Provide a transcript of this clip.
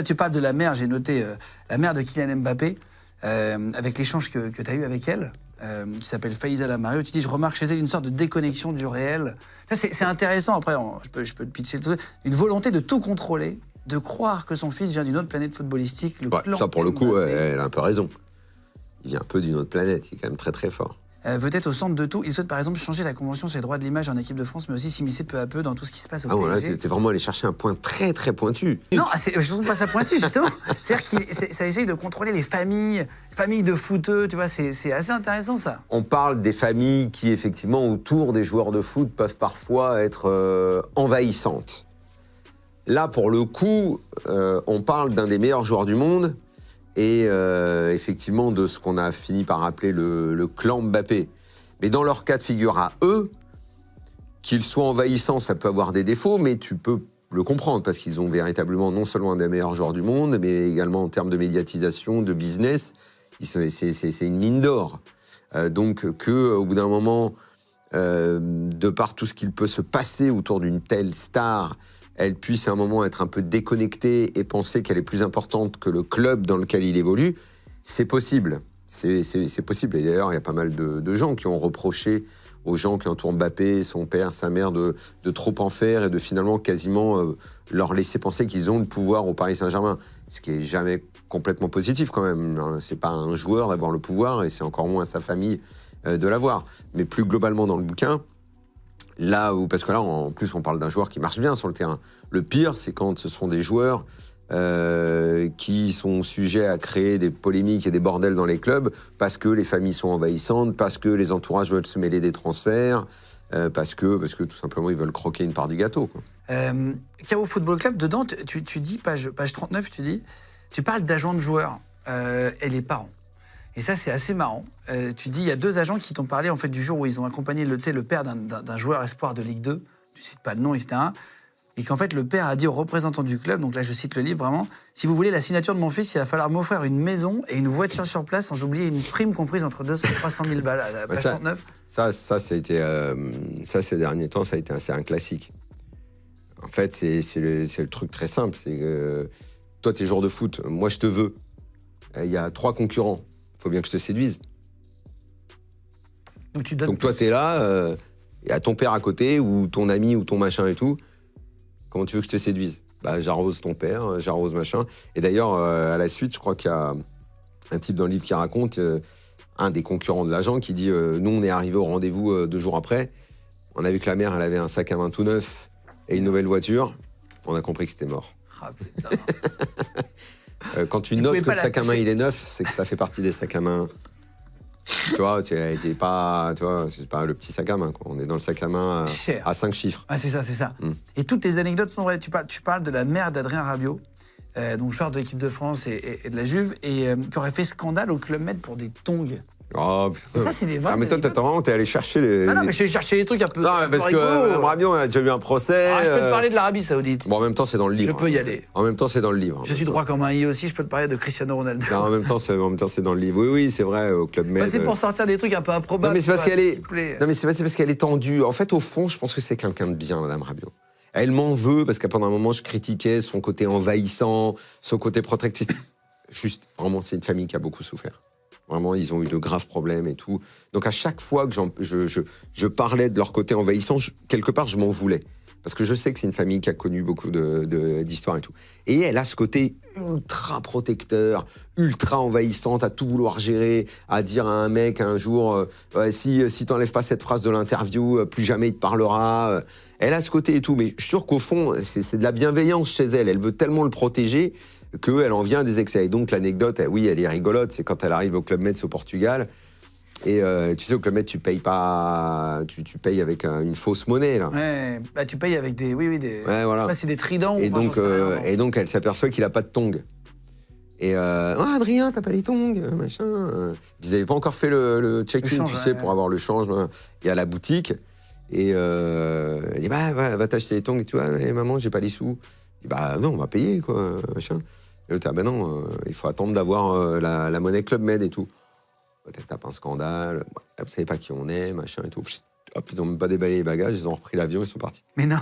Tu parles de la mère, j'ai noté la mère de Kylian Mbappé, avec l'échange que tu as eu avec elle, qui s'appelle Faiza Lamario. Tu dis, je remarque chez elle une sorte de déconnexion du réel. C'est intéressant, après, je peux te pitcher tout, une volonté de tout contrôler, de croire que son fils vient d'une autre planète footballistique. Ça, pour le coup, elle a un peu raison. Il vient un peu d'une autre planète, il est quand même très très fort. Veut être au centre de tout. Il souhaite par exemple changer la convention sur les droits de l'image en équipe de France, mais aussi s'immiscer peu à peu dans tout ce qui se passe au PSG. Voilà, t'es vraiment allé chercher un point très très pointu. Non, je ne trouve pas ça pointu, justement. C'est-à-dire que ça essaye de contrôler les familles de footeux, tu vois, c'est assez intéressant ça. On parle des familles qui, effectivement, autour des joueurs de foot, peuvent parfois être envahissantes. Là, pour le coup, on parle d'un des meilleurs joueurs du monde, et effectivement de ce qu'on a fini par appeler le clan Mbappé. Mais dans leur cas de figure à eux, qu'ils soient envahissants, ça peut avoir des défauts, mais tu peux le comprendre, parce qu'ils ont véritablement non seulement un des meilleurs joueurs du monde, mais également en termes de médiatisation, de business, c'est une mine d'or. Donc qu'au bout d'un moment, de par tout ce qu'il peut se passer autour d'une telle star, elle puisse à un moment être un peu déconnectée et penser qu'elle est plus importante que le club dans lequel il évolue, c'est possible. C'est possible. Et d'ailleurs, il y a pas mal de gens qui ont reproché aux gens qui entourent Mbappé, son père, sa mère, de trop en faire et de finalement quasiment leur laisser penser qu'ils ont le pouvoir au Paris Saint-Germain. Ce qui n'est jamais complètement positif quand même. C'est pas un joueur d'avoir le pouvoir et c'est encore moins sa famille de l'avoir. Mais plus globalement dans le bouquin, là où, parce que là, en plus, on parle d'un joueur qui marche bien sur le terrain. Le pire, c'est quand ce sont des joueurs qui sont sujets à créer des polémiques et des bordels dans les clubs parce que les familles sont envahissantes, parce que les entourages veulent se mêler des transferts, parce que tout simplement, ils veulent croquer une part du gâteau, quoi. KO Football Club, dedans, tu dis, page 39, tu parles d'agents de joueurs et les parents. Et ça, c'est assez marrant. Tu dis, il y a 2 agents qui t'ont parlé en fait, du jour où ils ont accompagné le père d'un joueur espoir de Ligue 2. Tu ne cites pas le nom, etc. Et qu'en fait, le père a dit aux représentants du club, donc là, je cite le livre vraiment, si vous voulez la signature de mon fils, il va falloir m'offrir une maison et une voiture sur place, sans oublier une prime comprise entre 200 et 300 000 balles à la page 39. Ça, ces derniers temps, ça a été un classique. En fait, c'est le truc très simple. C'est que toi, t'es joueur de foot, moi, je te veux. Il y a 3 concurrents. Il faut bien que je te séduise. Donc toi, t'es là, il y a ton père à côté, ou ton ami, ou ton machin et tout. Comment tu veux que je te séduise? Bah, j'arrose ton père, j'arrose machin. Et d'ailleurs, à la suite, je crois qu'il y a un type dans le livre qui raconte, un des concurrents de l'agent, qui dit nous, on est arrivé au rendez-vous 2 jours après. On a vu que la mère, elle avait un sac à main tout neuf et une nouvelle voiture. On a compris que c'était mort. Ah, putain. Quand tu notes que le sac à main, il est neuf, c'est que ça fait partie des sacs à main. Tu vois, c'est pas le petit sac à main, quoi. On est dans le sac à main à 5 chiffres. Ah, c'est ça. Et toutes tes anecdotes sont vraies. Tu parles de la mère d'Adrien Rabiot, donc joueur de l'équipe de France et de la Juve, et qui aurait fait scandale au Club Med pour des tongs. Oh, et ça, c'est des vraies anecdotes. Mais toi, t'es allé chercher les... Ah non, mais je suis allé chercher les trucs un peu... Non, parce que Rabiot a déjà eu un procès... Ah, je peux te parler de l'Arabie Saoudite. Bon, en même temps, c'est dans le livre. Je peux y aller. En même temps, c'est dans le livre. Je suis droit comme un i aussi, je peux te parler de Cristiano Ronaldo. Non, en même temps, c'est dans le livre. Oui, c'est vrai, au Club Med. C'est pour sortir des trucs un peu improbables. Non, mais c'est parce qu'elle est... Non, mais c'est parce qu'elle est tendue. En fait, au fond, je pense que c'est quelqu'un de bien, Madame Rabiot. Elle m'en veut, parce qu'à pendant un moment, je critiquais son côté envahissant, son côté protectrice. Juste, vraiment, c'est une famille qui a beaucoup souffert. Vraiment, ils ont eu de graves problèmes et tout. Donc, à chaque fois que je parlais de leur côté envahissant, quelque part, je m'en voulais. Parce que je sais que c'est une famille qui a connu beaucoup d'histoires et tout. Et elle a ce côté ultra protecteur, ultra envahissante, à tout vouloir gérer, à dire à un mec un jour, si t'enlèves pas cette phrase de l'interview, plus jamais il te parlera. Elle a ce côté et tout. Mais je suis sûr qu'au fond, c'est de la bienveillance chez elle. Elle veut tellement le protéger qu'elle en vient des excès. Et donc l'anecdote, oui, elle est rigolote, c'est quand elle arrive au Club Med au Portugal, et tu sais, au Club Med, tu payes pas, tu payes avec une fausse monnaie, là. Ouais, bah tu payes avec des, des... Ouais, voilà. C'est des tridents. Et, enfin, et donc elle s'aperçoit qu'il a pas de tongs. Et Adrien, t'as pas les tongs, machin. Ils avaient pas encore fait le check-in, tu sais, pour avoir le change. Et à la boutique, et elle dit va t'acheter les tongs, et tu vois, maman, j'ai pas les sous. Il dit, bah non, on va payer, quoi, machin. Et l'autre, bah non, il faut attendre d'avoir la monnaie Club Med et tout. Peut-être tape un scandale, vous savez pas qui on est, machin et tout. Hop, ils ont même pas déballé les bagages, ils ont repris l'avion, ils sont partis. Mais non.